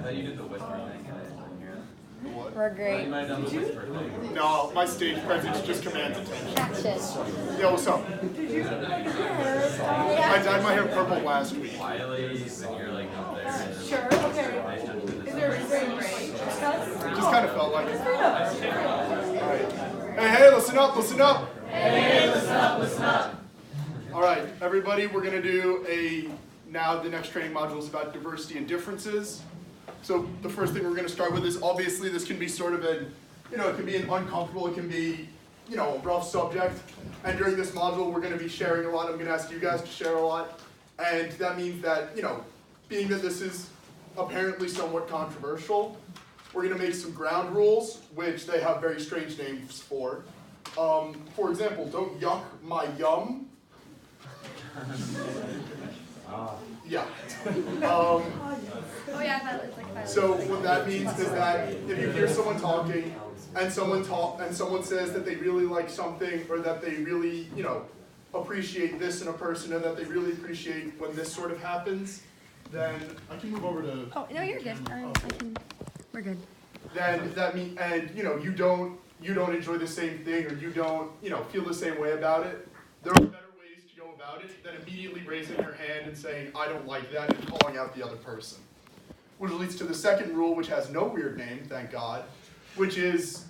thought you did the whisper thing. What? We're great. You might have done the whisper thing. No, my stage presence just commands attention. Action. Yo, what's up? I dyed my hair purple last week. Wiley, and you're like up there. And then, Sure, okay. Is there a break? It just kind of felt like it. Alright. Hey, listen up, listen up. Hey, listen up, listen up. Alright, everybody, we're going to do now the next training module is about diversity and differences. So the first thing we're going to start with is obviously this can be sort of it can be an uncomfortable, it can be, a rough subject. And during this module, we're going to be sharing a lot. I'm going to ask you guys to share a lot. And that means that, being that this is apparently somewhat controversial, we're going to make some ground rules, which they have very strange names for. For example, don't yuck my yum. Yeah. Oh yeah, it's like So what that means is that if you hear someone talking and someone says that they really like something or that they really, appreciate this in a person and that they really appreciate when this sort of happens, then I can move over to. Oh no, you're good. We're good. Then that means, and you don't enjoy the same thing or you don't feel the same way about it. There are better ways to go about it than immediately raising your hand and saying I don't like that and calling out the other person. Which leads to the second rule, which has no weird name, thank God, which is,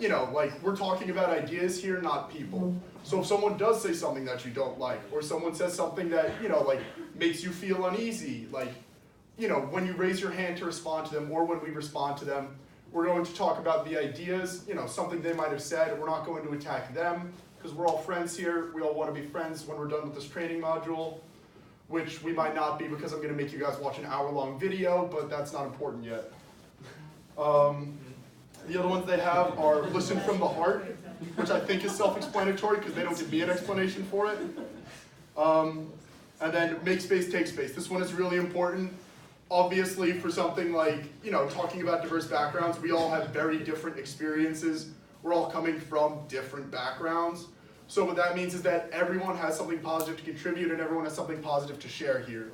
we're talking about ideas here, not people. So if someone does say something that you don't like, or someone says something that, makes you feel uneasy, when you raise your hand to respond to them, or when we respond to them, we're going to talk about the ideas, something they might have said. We're not going to attack them, because we're all friends here. We all want to be friends when we're done with this training module. Which we might not be because I'm going to make you guys watch an hour-long video, but that's not important yet. The other ones they have are listen from the heart, which I think is self-explanatory because they don't give me an explanation for it. And then make space, take space. This one is really important. Obviously, for something like, talking about diverse backgrounds, we all have very different experiences. We're all coming from different backgrounds. So what that means is that everyone has something positive to contribute and everyone has something positive to share here.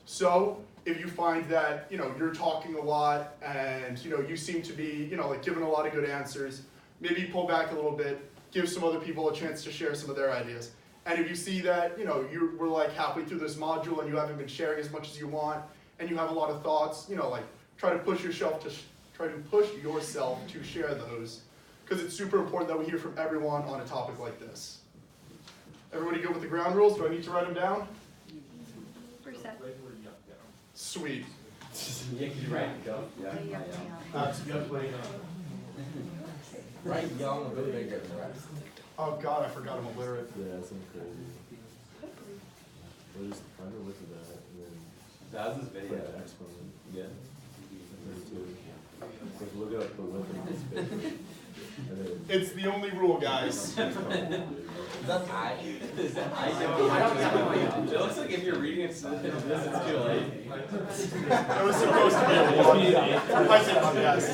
So if you find that, you're talking a lot and, you seem to be, giving a lot of good answers, maybe pull back a little bit, give some other people a chance to share some of their ideas. And if you see that, we're like halfway through this module and you haven't been sharing as much as you want and you have a lot of thoughts, try to push yourself to share those. Because it's super important that we hear from everyone on a topic like this. Everybody good with the ground rules? Do I need to write them down? Reset. Sweet. Right, go. Right, young, a bit bigger than the rest. Oh God, I forgot I'm illiterate. Yeah, that's crazy. We'll just find a look at that and then That's his video. put an exponent. Yeah. Like look up the width of this picture. And then It's the only rule, guys. Is that I? Is that I don't know. It looks like if you're reading it, this is too late. It was supposed to be a one. I did my best.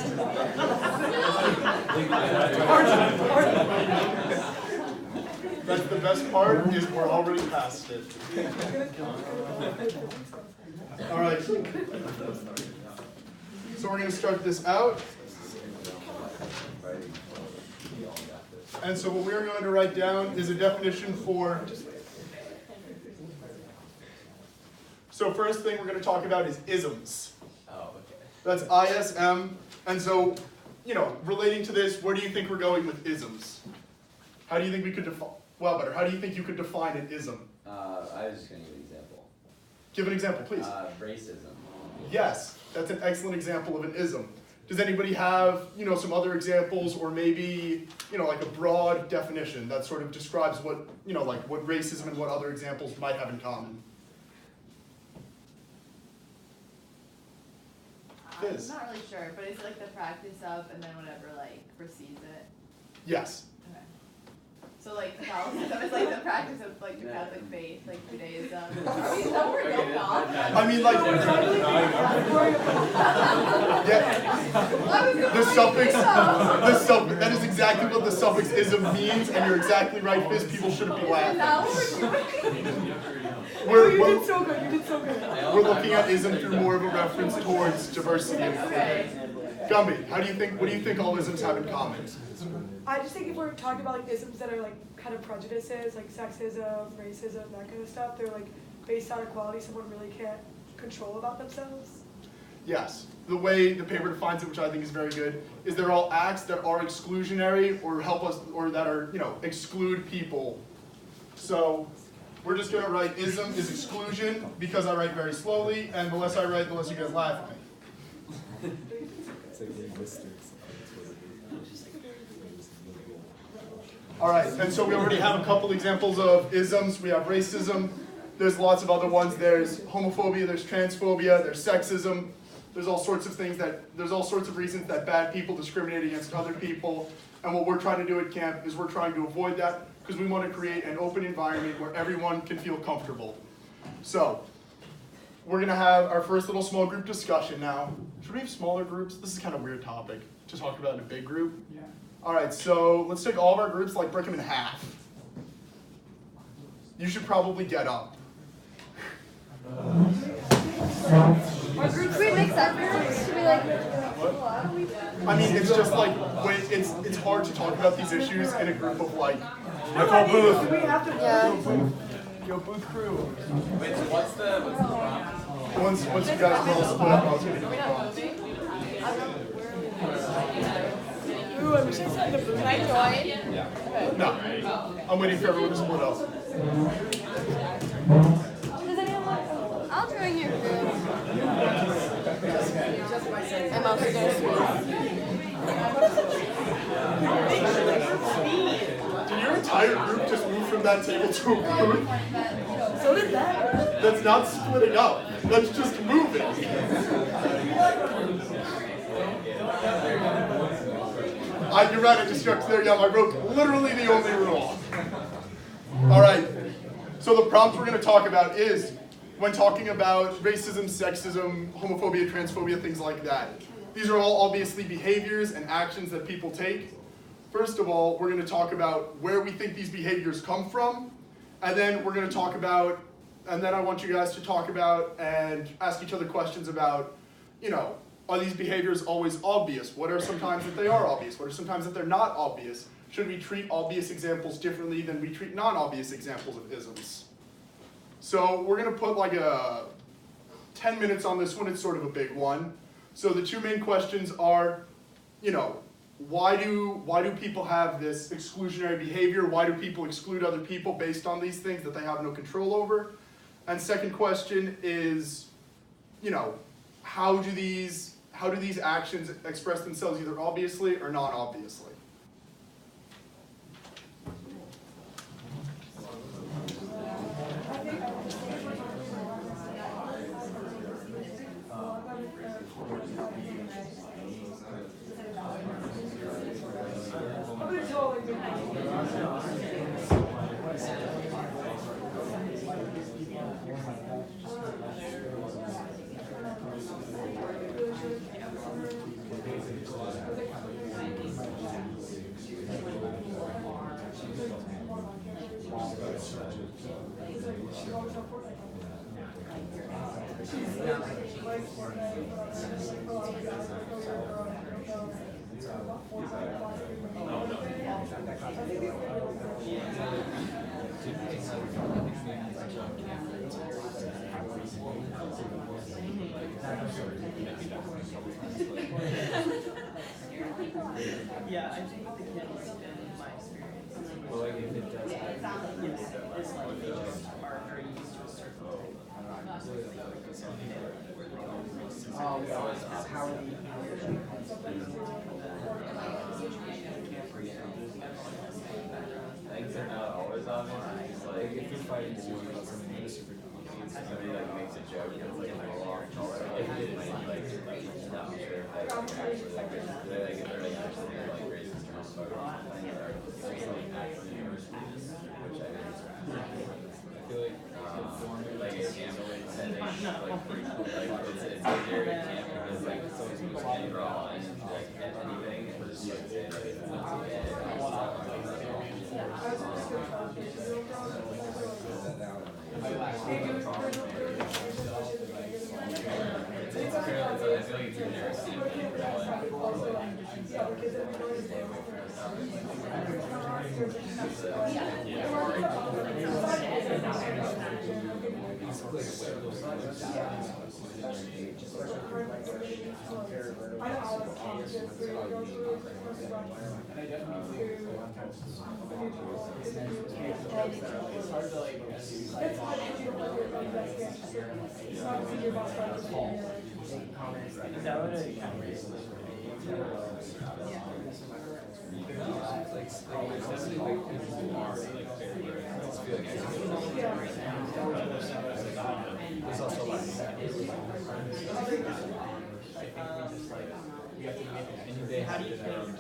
That's the best part is we're already past it. All right. So we're going to start this out. And so what we're going to write down is a definition for. So first thing we're going to talk about is isms. Oh, okay. That's ISM. And so, relating to this, where do you think we're going with isms? How do you think we could define? Well, better. How do you think you could define an ism? I was just going to give an example. Give an example, please. Racism. Yes, that's an excellent example of an ism. Does anybody have, some other examples or maybe, like a broad definition that sort of describes what, what racism and what other examples might have in common? I'm not really sure, but it's like the practice of and then whatever precedes it. Yes. Okay. So like Catholicism is like the practice of like your Catholic faith, like Judaism. Are we that word going on? I mean, like, yeah, the suffix, that is exactly what the suffix ism means, and you're exactly right, Fizz, people shouldn't be Is that laughing. what we're doing? We're so good, you did so good. we're looking at ism through more of a reference towards diversity and Okay. Gumby, what do you think all isms have in common? I just think if we're talking about like isms that are like kind of prejudices, like sexism, racism, that kind of stuff, they're like based on a quality someone really can't control about themselves. Yes, the way the paper defines it, which I think is very good, is they're all acts that are exclusionary or help us, or that are, exclude people. So we're just gonna write ism is exclusion because I write very slowly, and the less I write, the less you guys laugh at me. It's like linguistics. That's what it is. All right, and so we already have a couple examples of isms. We have racism. There's lots of other ones. There's homophobia, there's transphobia, there's sexism. There's all sorts of reasons that bad people discriminate against other people. And what we're trying to do at camp is we're trying to avoid that because we want to create an open environment where everyone can feel comfortable. So, we're gonna have our first little small group discussion now. Should we have smaller groups? This is kind of a weird topic to talk about in a big group. Yeah. All right, so let's take all of our groups, like break them in half. You should probably get up. Should we mix up groups? Should we like? I mean, it's just like, it's hard to talk about these issues in a group of like, Nicole Booth. We have to. Yeah. yo, Booth crew. Wait, so what's the prompt? Once you guys all split up, I'll take it. Ooh, I wish I said the booth. Can I join? No, I'm waiting for everyone to split up. Does anyone want? I'll join your group. I'm also gonna Did your entire group just move from that table to a booth? So did that. That's not splitting up. That's just moving. You're right, I just got there. Yeah, I wrote literally the only rule. All right. So the prompts we're going to talk about is when talking about racism, sexism, homophobia, transphobia, things like that. These are all obviously behaviors and actions that people take. First of all, we're going to talk about where we think these behaviors come from, and then we're going to talk about, and then I want you guys to talk about and ask each other questions about, are these behaviors always obvious? What are some times that they are obvious? What are some times that they're not obvious? Should we treat obvious examples differently than we treat non-obvious examples of isms? So we're going to put like 10 minutes on this one. It's sort of a big one. So the two main questions are, why do people have this exclusionary behavior? Why do people exclude other people based on these things that they have no control over? And second question is, how do these actions express themselves either obviously or non-obviously? Yeah, I think the kids, in my experience, Well, like if it does happen, it's like they just are very used to a certain how are Things are not always obvious. It's like if you're fighting about something that's super complicated, somebody like makes a joke and it's like a long if it is like not sure if they actually like if they're like actually like racist or like a camp setting, like pretty cool. Like it's a very camp because like so many people can draw and like anything and just like say like it's not too I feel like it's a generic Is that what it How do you feel?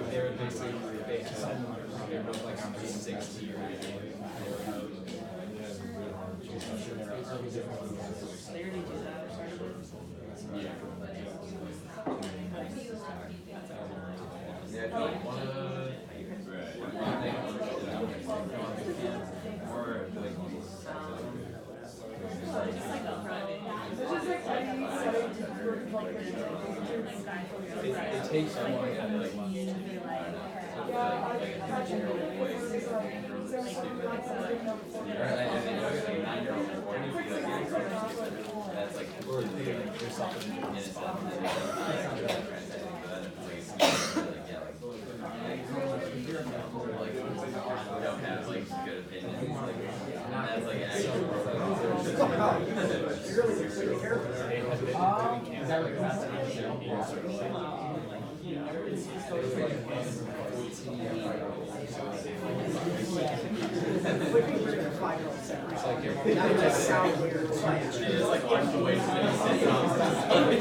They were basically they were both like on the 60 year They already do that. yeah. Yeah, I feel like one thing more like it takes so long to like that's like or there's something in itself we don't have like good opinions like that's like it's like watching the way too many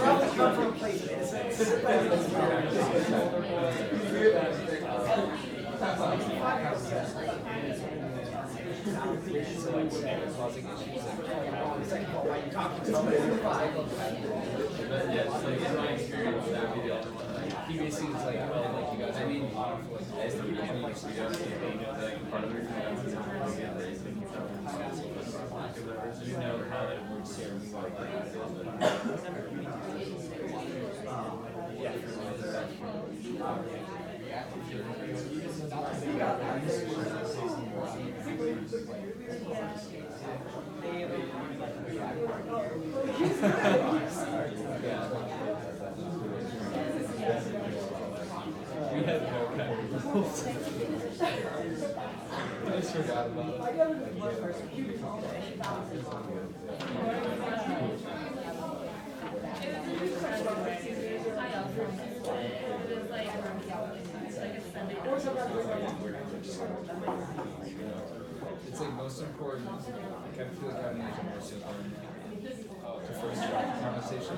he basically was like, oh, like you guys, I mean, as the beginning, like, part of you know how it works here. We had no I just forgot about it. It's like most important. I kind of feel like having like a more simple the first conversation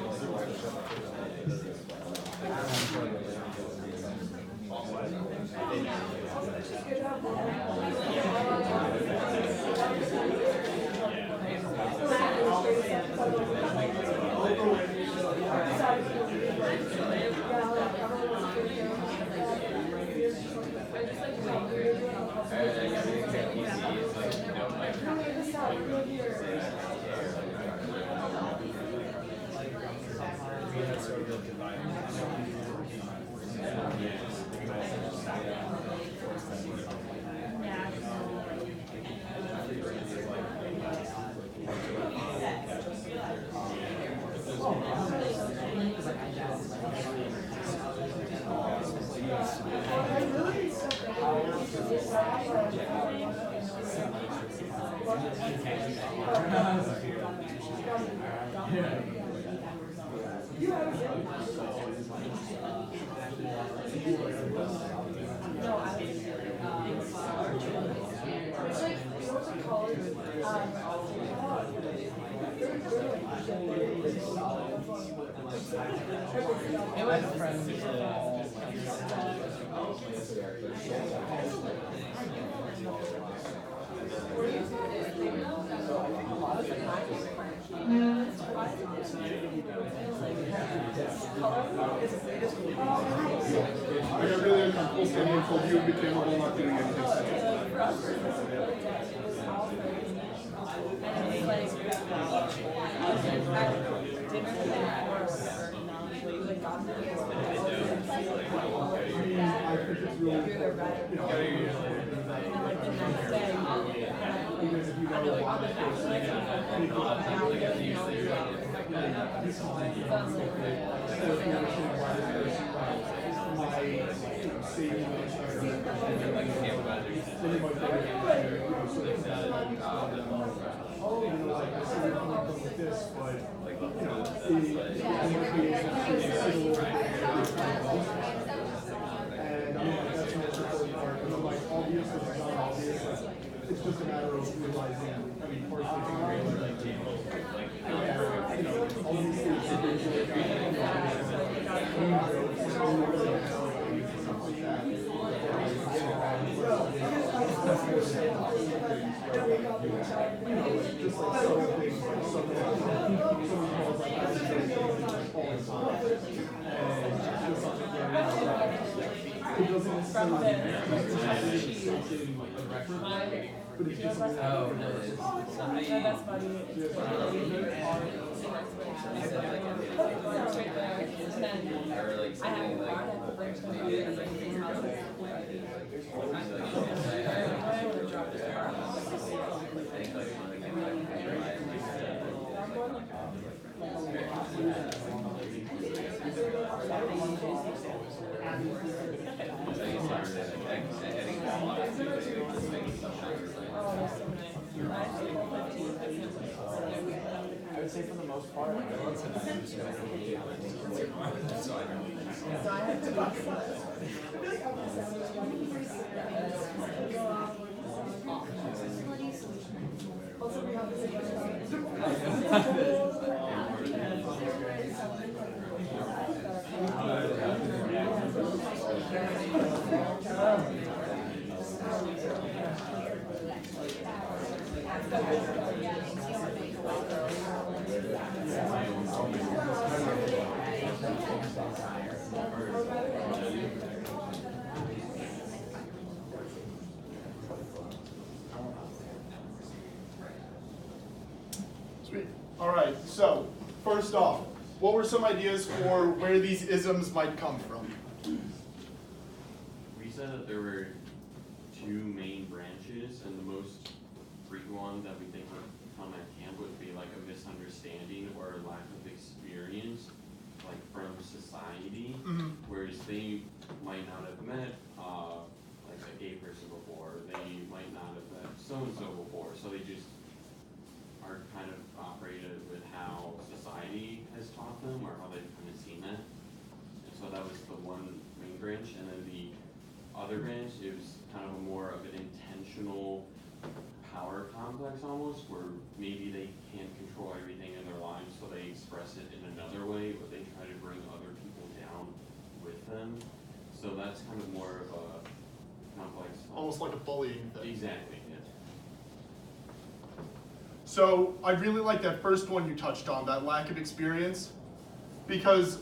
It's I got really uncomfortable standing in full view of the camera while not doing anything. I think it's really, even if you know why and that's the most important part. And I'm like, obvious, it's not obvious. It's just a matter of realizing, I mean, partially obviously it's it doesn't necessarily something like a record, but it's just something That's funny. I would say for the most part, Sweet. All right, so first off, what were some ideas for where these isms might come from? We said that there were two main branches, and the most frequent one that we think would come at camp would be like a misunderstanding or a lack of experience, like from society, whereas they might not have met like a gay person before, they might not have met so-and-so before, so they just are kind of operated with how society has taught them or how they've kind of seen that. And so that was the one main branch, and then the other branch is kind of more of an intentional power complex almost, where maybe they can't control everything in their lives, so they express it in another way, but they try to bring other people down with them. So that's kind of more of a complex. Almost like a bullying thing. Exactly, yeah. So I really like that first one you touched on, that lack of experience, because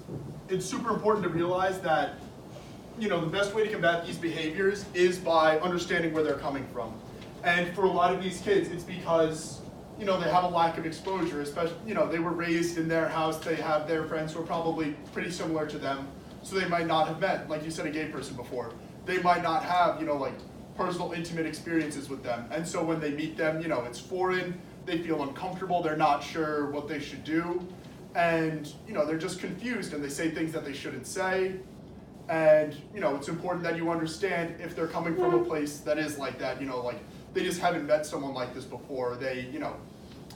it's super important to realize that, you know, the best way to combat these behaviors is by understanding where they're coming from. And for a lot of these kids, it's because, you know, they have a lack of exposure, especially, you know, they were raised in their house, they have their friends who are probably pretty similar to them, so they might not have met, like you said, a gay person before. They might not have, you know, like personal, intimate experiences with them. And so when they meet them, you know, it's foreign, they feel uncomfortable, they're not sure what they should do, and, you know, they're just confused and they say things that they shouldn't say. And, you know, it's important that you understand if they're coming from a place that is like that, you know, like they just haven't met someone like this before, they, you know,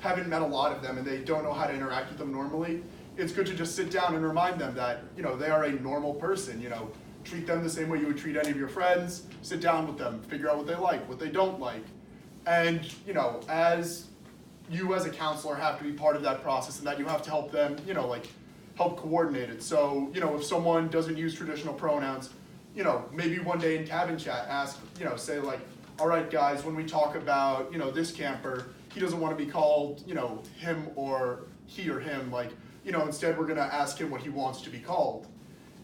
haven't met a lot of them and they don't know how to interact with them normally. It's good to just sit down and remind them that, you know, they are a normal person, you know, treat them the same way you would treat any of your friends, sit down with them, figure out what they like, what they don't like. And, you know, as you as a counselor have to be part of that process, and that you have to help them, you know, like, help coordinate it. So, you know, if someone doesn't use traditional pronouns, you know, maybe one day in cabin chat, ask, you know, say like, all right, guys, when we talk about, you know, this camper, he doesn't want to be called, you know, him or he or him, like, you know, instead we're going to ask him what he wants to be called.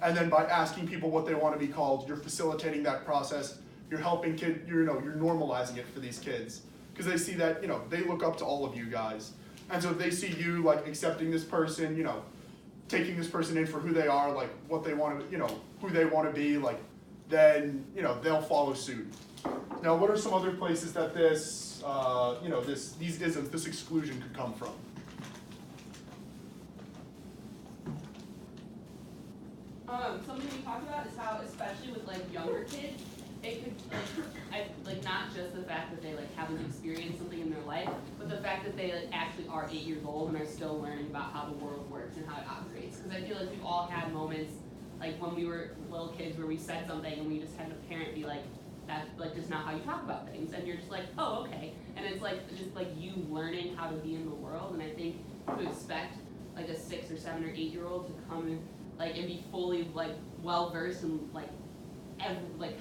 And then by asking people what they want to be called, you're facilitating that process. You're helping you're normalizing it for these kids. Because they see that, you know, they look up to all of you guys. And so if they see you, like, accepting this person, you know, taking this person in for who they are, like, what they want to, you know, who they want to be, like, then, you know, they'll follow suit. Now, what are some other places that this, you know, these isms, this exclusion could come from? Something we talked about is how, especially with like younger kids, it could like not just the fact that they like haven't experienced something in their life, but the fact that they like actually are 8 years old and are still learning about how the world works and how it operates. Because I feel like we've all had moments like when we were little kids where we said something and we just had a parent be like, that's like just not how you talk about things, and you're just like, oh, okay. And it's like just like you learning how to be in the world. And I think to expect like a 6 or 7 or 8 year old to come and like and be fully like well versed in like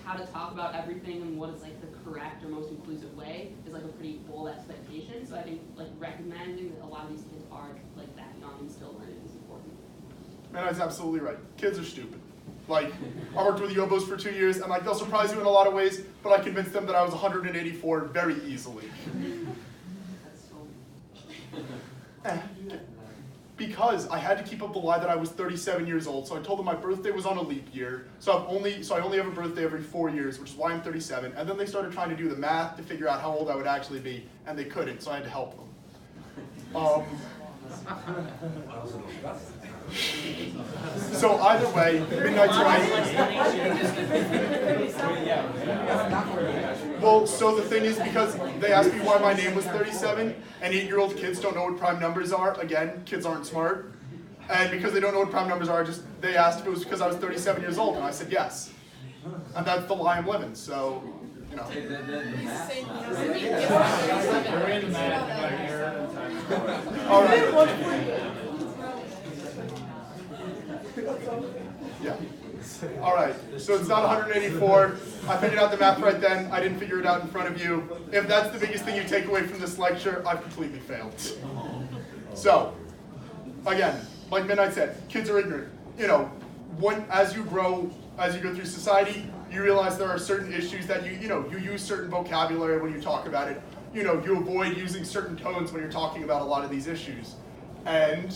how to talk about everything and what is like the correct or most inclusive way is like a pretty bold expectation. So I think like recognizing that a lot of these kids are like that young and still learning is important. Man, that's absolutely right. Kids are stupid. Like, I worked with Yobos for 2 years, and like they'll surprise you in a lot of ways, but I convinced them that I was 184 very easily. That's so Because I had to keep up the lie that I was 37 years old, so I told them my birthday was on a leap year, so I only have a birthday every 4 years, which is why I'm 37. And then they started trying to do the math to figure out how old I would actually be, and they couldn't, so I had to help them. So either way, Midnight Well, so the thing is, because they asked me why my name was 37, and 8-year-old kids don't know what prime numbers are. Again, kids aren't smart. And because they don't know what prime numbers are, they asked if it was because I was 37 years old, and I said yes. And that's the lie I'm living, so, you know. All right. Yeah. All right, so it's not 184. I figured out the math right then. I didn't figure it out in front of you. If that's the biggest thing you take away from this lecture, I've completely failed. So, again, like Midnight said, kids are ignorant. You know, as you grow, as you go through society, you realize there are certain issues that you use certain vocabulary when you talk about it. You know, you avoid using certain tones when you're talking about a lot of these issues. And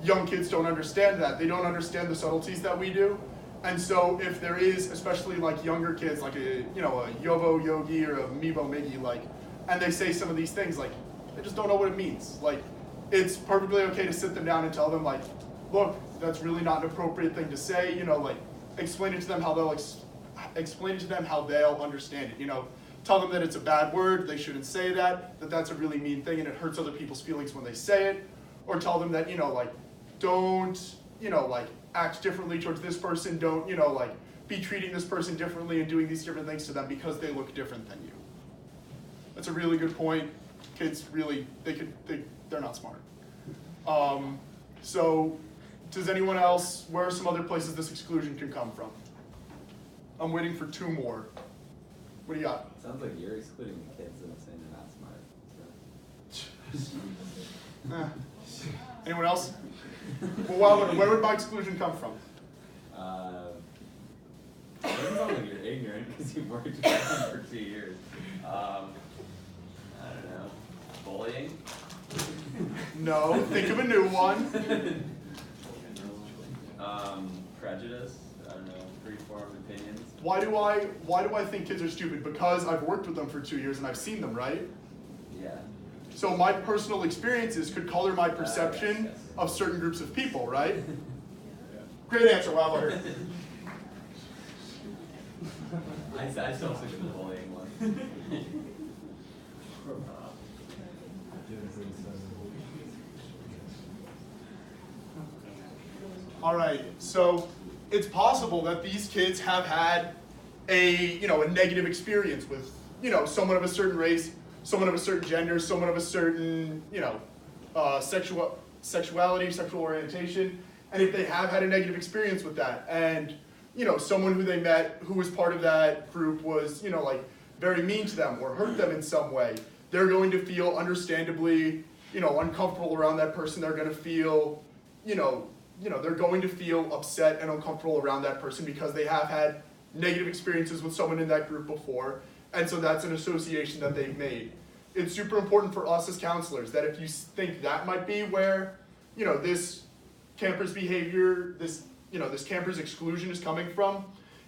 young kids don't understand that. They don't understand the subtleties that we do. And so if there is, especially like younger kids, like a Yovo Yogi or a Mibo Miggy, like, and they say some of these things, like, they just don't know what it means. Like, it's perfectly okay to sit them down and tell them, like, look, that's really not an appropriate thing to say, you know, like, explain it to them how they'll understand it, you know. Tell them that it's a bad word, they shouldn't say that that's a really mean thing and it hurts other people's feelings when they say it. Or tell them that, you know, like, don't, you know, like, act differently towards this person, don't, you know, like, be treating this person differently and doing these different things to them because they look different than you. That's a really good point. Kids really, they're not smart. So, does anyone else, where are some other places this exclusion can come from? I'm waiting for 2 more. What do you got? Sounds like you're excluding the kids and saying they're not smart. So. Anyone else? Well, where would my exclusion come from? It doesn't sound like you're ignorant because you've worked with them for 2 years. I don't know. Bullying? No, think of a new one. Prejudice? I don't know. Free-form opinions? Why do I think kids are stupid? Because I've worked with them for 2 years and I've seen them, right? Yeah. So my personal experiences could color my perception Yes. of certain groups of people, right? Great answer, Wilder. I still stick with the bullying one. All right, so it's possible that these kids have had a negative experience with, someone of a certain race someone of a certain gender, someone of a certain, you know, sexuality, sexual orientation, and if they have had a negative experience with that, and, you know, someone who they met who was part of that group was, you know, like, very mean to them or hurt them in some way, they're going to feel understandably, you know, uncomfortable around that person. They're going to feel, you know, they're going to feel upset and uncomfortable around that person because they have had negative experiences with someone in that group before, and so that's an association that they've made. It's super important for us as counselors that if you think that might be where, you know, this camper's behavior, this camper's exclusion is coming from,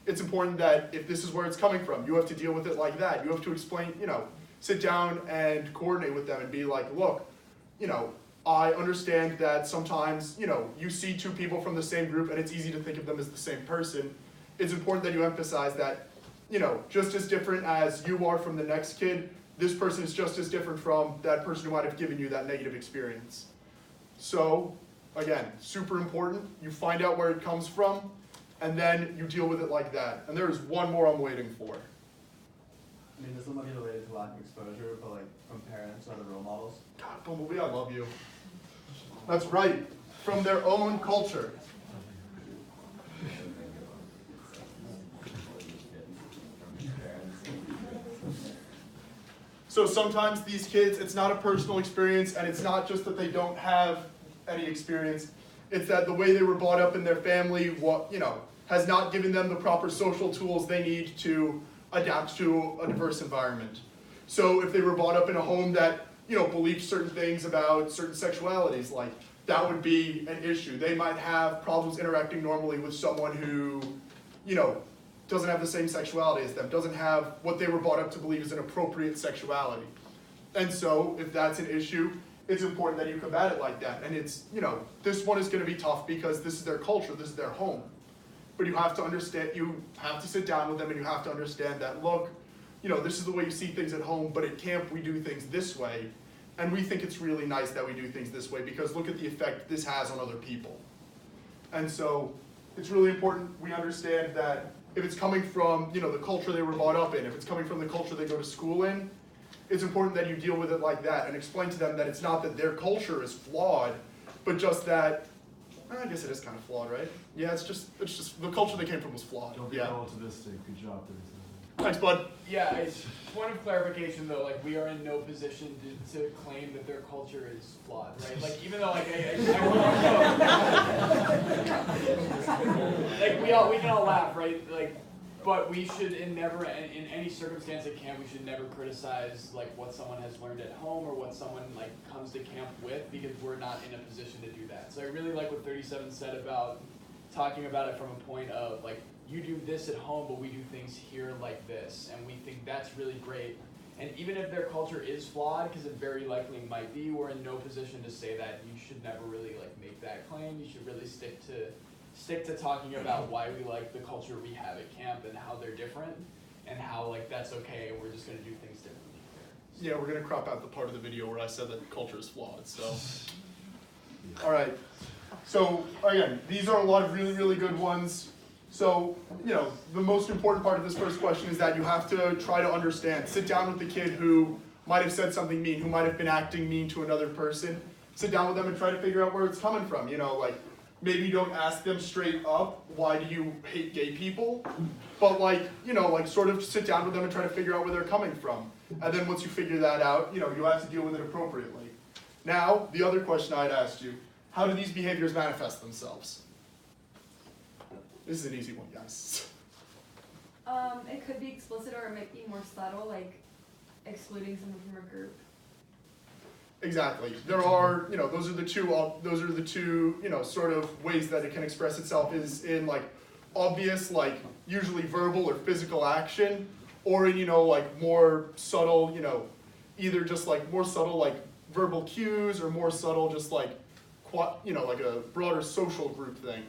it's important that if this is where it's coming from, you have to deal with it like that. You have to explain, you know, sit down and coordinate with them and be like, look, you know, I understand that sometimes, you know, you see two people from the same group and it's easy to think of them as the same person. It's important that you emphasize that, you know, just as different as you are from the next kid, this person is just as different from that person who might have given you that negative experience. So, again, super important. You find out where it comes from, and then you deal with it like that. And there is one more I'm waiting for. I mean, this might be related to lack of exposure, but like from parents or other role models. God, Bumblebee, I love you. That's right, from their own culture. So sometimes these kids, it's not a personal experience, and it's not just that they don't have any experience, it's that the way they were brought up in their family, has not given them the proper social tools they need to adapt to a diverse environment. So if they were brought up in a home that, believed certain things about certain sexualities, like, that would be an issue. They might have problems interacting normally with someone who, doesn't have the same sexuality as them, doesn't have what they were brought up to believe is an appropriate sexuality. And so, if that's an issue, it's important that you combat it like that. And it's, this one is gonna be tough because this is their culture, this is their home. But you have to understand, you have to sit down with them and you have to understand that, look, this is the way you see things at home, but at camp we do things this way. And we think it's really nice that we do things this way because look at the effect this has on other people. And so, it's really important we understand that if it's coming from, the culture they were brought up in, if it's coming from the culture they go to school in, it's important that you deal with it like that and explain to them that it's not that their culture is flawed, but just that, I guess it is kind of flawed, right? Yeah, it's just the culture they came from was flawed. Don't be relativistic. Good job, 37. Thanks, bud. Yeah, point of clarification though, like we are in no position to claim that their culture is flawed, right? Like even though like we can all laugh, right? Like, but we should in any circumstance at camp we should never criticize like what someone has learned at home or what someone like comes to camp with because we're not in a position to do that. So I really like what 37 said about talking about it from a point of like, you do this at home, but we do things here like this, and we think that's really great. And even if their culture is flawed, because it very likely might be, we're in no position to say that. You should never really like make that claim. You should really stick to talking about why we like the culture we have at camp and how they're different, and how like that's okay, and we're just gonna do things differently here. Yeah, we're gonna crop out the part of the video where I said that culture is flawed, so. All right, so again, these are a lot of really, really good ones. So, the most important part of this first question is that you have to try to understand. Sit down with the kid who might have said something mean, who might have been acting mean to another person. Sit down with them and try to figure out where it's coming from. Maybe you don't ask them straight up, why do you hate gay people? But sort of sit down with them and try to figure out where they're coming from. And then once you figure that out, you have to deal with it appropriately. Now, the other question I'd asked you, how do these behaviors manifest themselves? This is an easy one, guys. It could be explicit or it might be more subtle, like excluding someone from a group. Exactly. There are, those are the two, sort of ways that it can express itself is in obvious, usually verbal or physical action, or in, more subtle, either just more subtle verbal cues or more subtle just like a broader social group thing.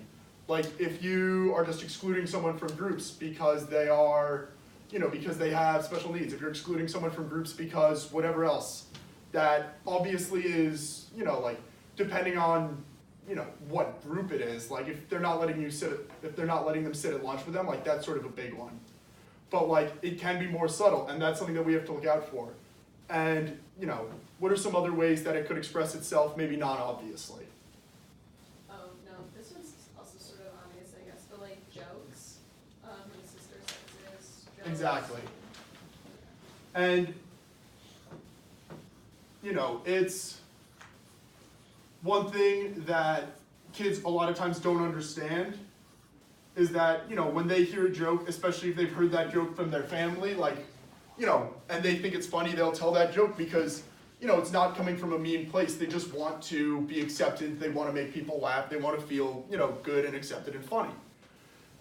Like if you are just excluding someone from groups because they are, because they have special needs, if you're excluding someone from groups because whatever else, that obviously is, depending on, what group it is, if they're not letting them sit at lunch with them, that's sort of a big one. But it can be more subtle, and that's something that we have to look out for. And, you know, what are some other ways that it could express itself, maybe not obviously? No, this one's also sort of obvious, I guess, but like jokes, from sister sexes, jokes. Exactly. And, you know, it's one thing that kids a lot of times don't understand is that, you know, when they hear a joke, especially if they've heard that joke from their family, like, you know, and they think it's funny, they'll tell that joke because, you know, it's not coming from a mean place. They just want to be accepted. They want to make people laugh. They want to feel, you know, good and accepted and funny.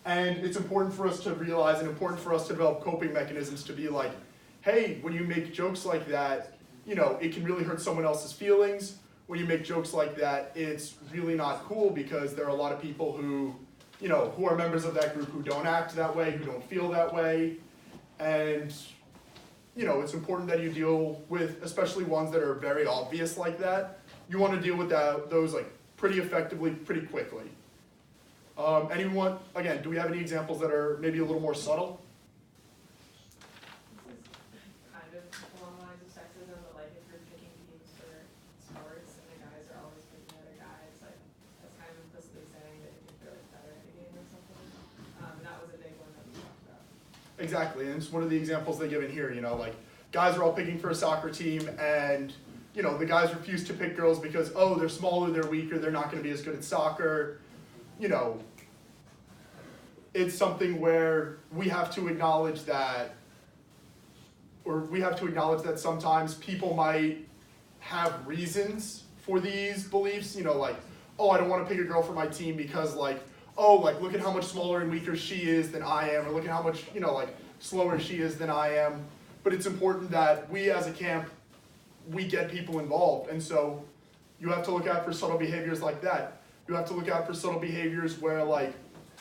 And it's important for us to realize and important for us to develop coping mechanisms to be like, hey, when you make jokes like that, you know, it can really hurt someone else's feelings. When you make jokes like that, it's really not cool because there are a lot of people who, you know, who are members of that group who don't act that way, who don't feel that way. And, you know, it's important that you deal with, especially ones that are very obvious like that. You want to deal with those like pretty effectively, pretty quickly. Anyone, again, do we have any examples that are maybe a little more subtle? This is kind of along the lines of sexism, but like if you're picking teams for sports and the guys are always picking other guys, like that's kind of implicitly saying that you think they're like better at the game or something. And that was a big one that we talked about. Exactly, and it's one of the examples they give in here, you know, like guys are all picking for a soccer team and, you know, the guys refuse to pick girls because, oh, they're smaller, they're weaker, they're not going to be as good at soccer. You know, it's something where we have to acknowledge that, or we have to acknowledge that sometimes people might have reasons for these beliefs, you know, like, oh, I don't want to pick a girl for my team because like, oh, like look at how much smaller and weaker she is than I am, or look at how much, you know, like slower she is than I am. But it's important that we as a camp, we get people involved. And so you have to look out for subtle behaviors like that. You have to look out for subtle behaviors where like,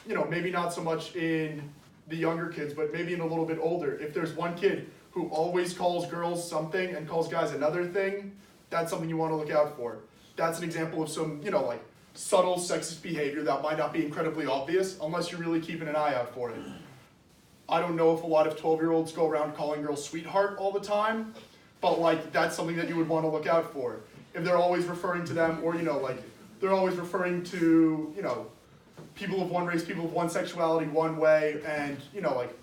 you know, maybe not so much in the younger kids, but maybe in a little bit older. If there's one kid who always calls girls something and calls guys another thing, that's something you want to look out for. That's an example of some, you know, like subtle sexist behavior that might not be incredibly obvious unless you're really keeping an eye out for it. I don't know if a lot of 12-year-olds go around calling girls sweetheart all the time, but like that's something that you would want to look out for. If they're always referring to them, or, you know, like they're always referring to, you know, people of one race, people of one sexuality one way, and, you know, like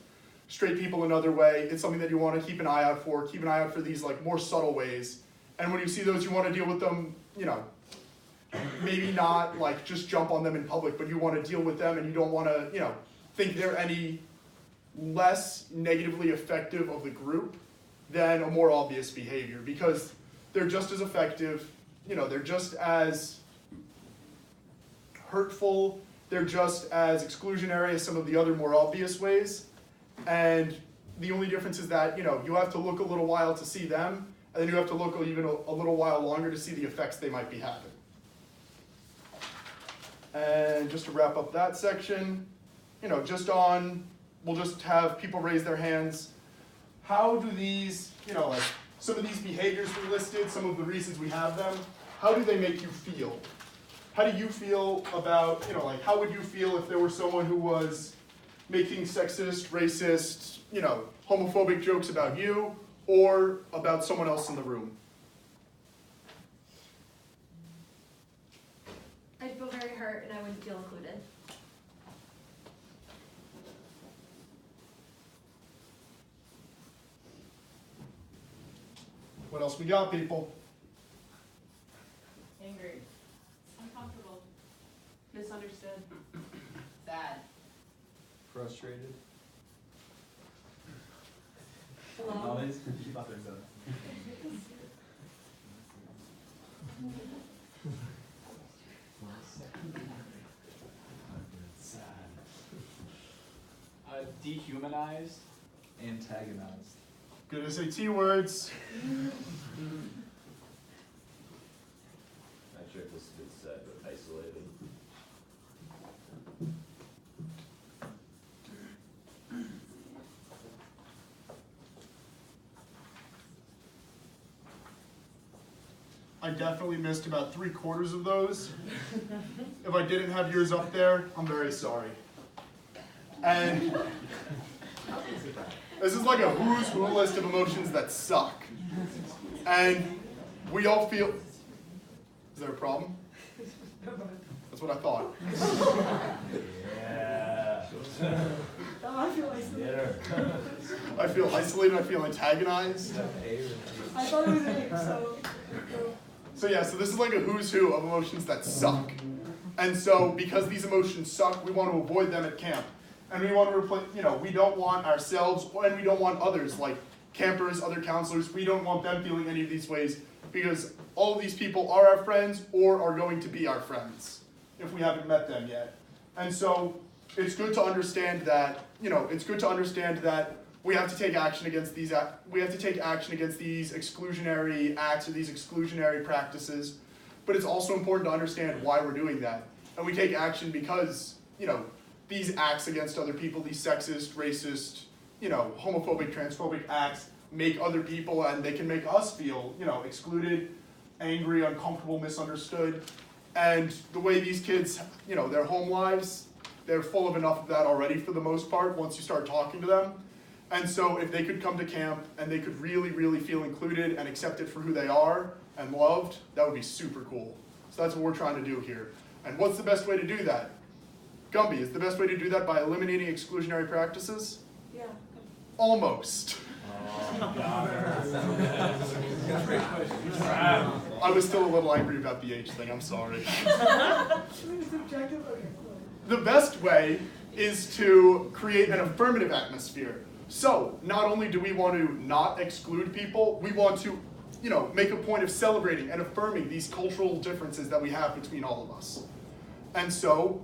straight people another way, it's something that you want to keep an eye out for. Keep an eye out for these like more subtle ways. And when you see those, you want to deal with them, you know, maybe not like just jump on them in public, but you want to deal with them and you don't want to, you know, think they're any less negatively effective of the group than a more obvious behavior, because they're just as effective, you know, they're just as hurtful, they're just as exclusionary as some of the other more obvious ways. And the only difference is that, you know, you have to look a little while to see them, and then you have to look even a little while longer to see the effects they might be having. And just to wrap up that section, you know, we'll just have people raise their hands. How do these, you know, like some of these behaviors we listed, some of the reasons we have them, how do they make you feel? How do you feel about, you know, like how would you feel if there were someone who was making sexist, racist, you know, homophobic jokes about you or about someone else in the room? I'd feel very hurt and I wouldn't feel included. What else we got, people? Angry. Uncomfortable. Misunderstood. Sad. Frustrated. Hello? Always keep up their zone. Dehumanized. Antagonized. Good SAT words. Not sure if this is good said, but isolated. I definitely missed about 3/4 of those. If I didn't have yours up there, I'm very sorry. And This is like a who's who list of emotions that suck. And we all feel, is there a problem? That's what I thought. I feel isolated. I feel isolated, I feel antagonized. I thought it was an egg, so. So yeah, so this is like a who's who of emotions that suck. And so because these emotions suck, we want to avoid them at camp. And we want to replace, we don't want ourselves and we don't want others like campers, other counselors, we don't want them feeling any of these ways because all of these people are our friends or are going to be our friends if we haven't met them yet. And so it's good to understand that, we have to take action against these exclusionary acts or these exclusionary practices. But it's also important to understand why we're doing that. And we take action because, these acts against other people, these sexist, racist, homophobic, transphobic acts make other people and they can make us feel, excluded, angry, uncomfortable, misunderstood. And the way these kids, their home lives, they're full of enough of that already for the most part once you start talking to them. And so if they could come to camp and they could really, really feel included and accepted for who they are and loved, that would be super cool. So that's what we're trying to do here. And what's the best way to do that? Gumby, is the best way to do that by eliminating exclusionary practices? Yeah. Almost. I was still a little angry about the H thing, I'm sorry. The best way is to create an affirmative atmosphere. So, not only do we want to not exclude people, we want to, make a point of celebrating and affirming these cultural differences that we have between all of us. And so,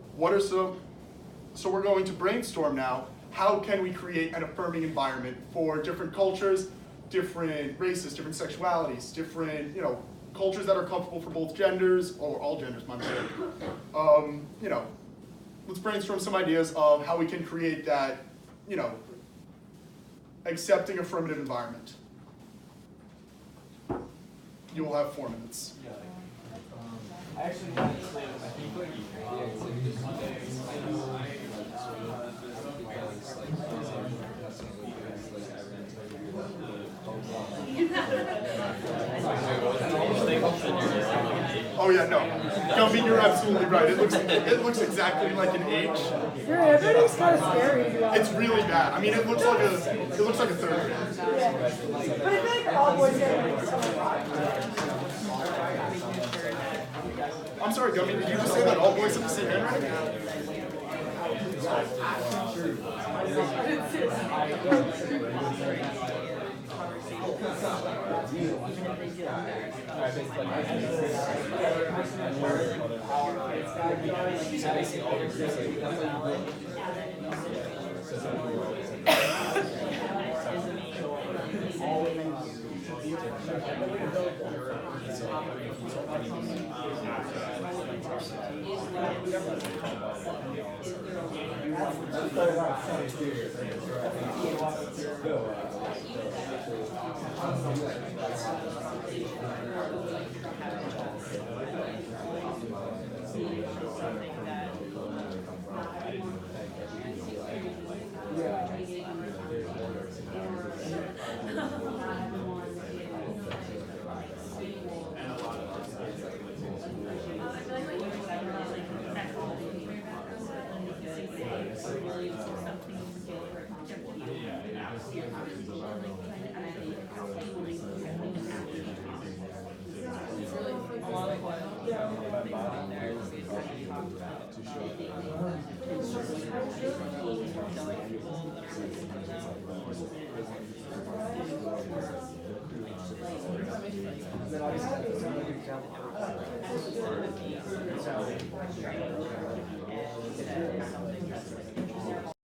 so we're going to brainstorm now, how can we create an affirming environment for different cultures, different races, different sexualities, different, cultures that are comfortable for both genders, or all genders, my mistake. Let's brainstorm some ideas of how we can create that, accepting affirmative environment. You will have 4 minutes. I actually had to say, I think Oh yeah, no. Gumby, you're absolutely right. It looks exactly like an H. Your handwriting's kind of scary. It's really bad. I mean, it looks like a 3rd grade. Yeah. But I feel like all boys handwriting is so hard. I'm sorry, Gumby, did you just say that all boys have the same handwriting?